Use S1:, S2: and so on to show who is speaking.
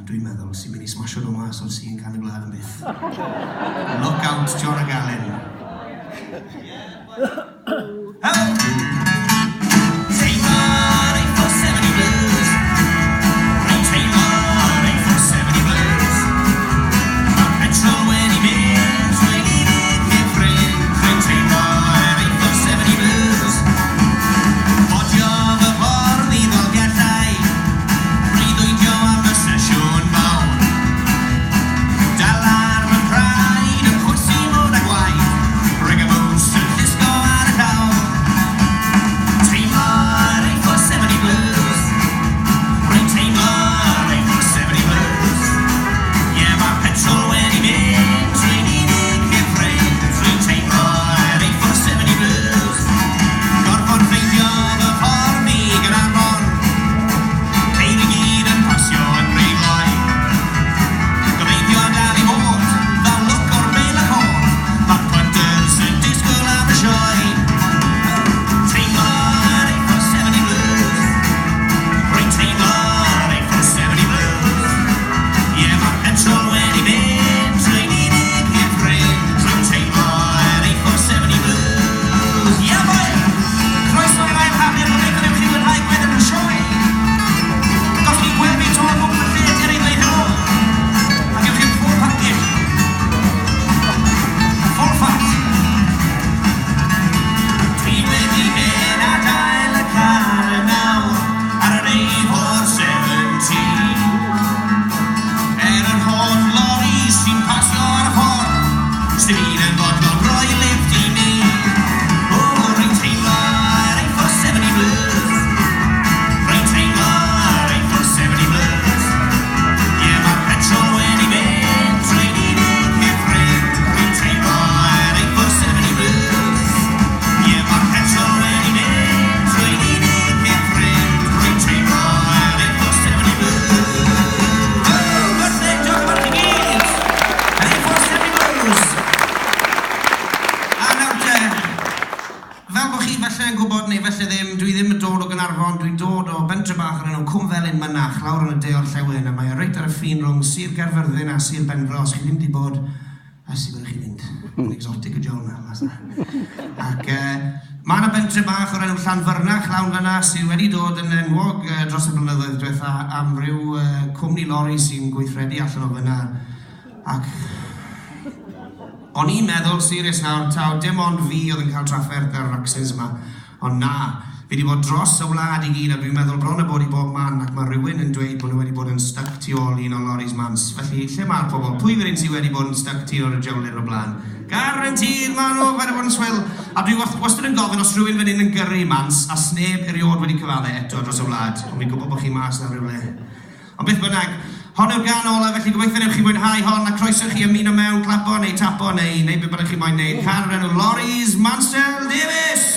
S1: dwi'n meddwl, sy'n mynd i smasho nhw mas o'r sy'n gan y gwlad yn byth. Look out, John a Galen. Dwi'n dod o bentre bach ar enw Cwm Felyn Mynach, lawr yn y de o'r Llewen, a mae o reit ar y ffin rhwng Sir Gaerfyrddin a Sir Benfro, os chi ddim wedi bod, a sy'n bod chi fynd, yn exotic y John mas yna. Ac mae yna bentre bach o'r enw Llanfyrnach lawn fyna sydd wedi dod yn enwog dros y blynyddoedd diwetha am ryw cwmni lori sy'n gweithredu allan o fyna. Ac o'n i'n meddwl, serious nawr, taw dim ond fi oedd yn cael trafferth ar accents yma, ond na. Fi wedi bod dros y wlad I gyd a dwi'n meddwl bron a bod I bob man ac mae rhywun yn dweud bod nhw wedi bod yn stuck tu ôl un o loris mans. Felly, lle mae'r pobl? Pwy fydd un sydd wedi bod yn stuck tu ôl y jawlir o blaen? Guaranteed, maen nhw wedi bod yn swil. A dwi wastad yn gofyn os rhywun fydd un yn gyrru mans a sneb eriod wedi cyfadde eto dros y wlad. Ond fi'n gwybod bod chi mas na rhywle. Ond beth bynnag, hon yw'r gan ola, felly gobeithio newch chi mwynhau hon a croeso chi ymuno mewn, clapo neu tapo neu beth bynnag chi moyn neud. Car o'r enw Loris Mansell Davies!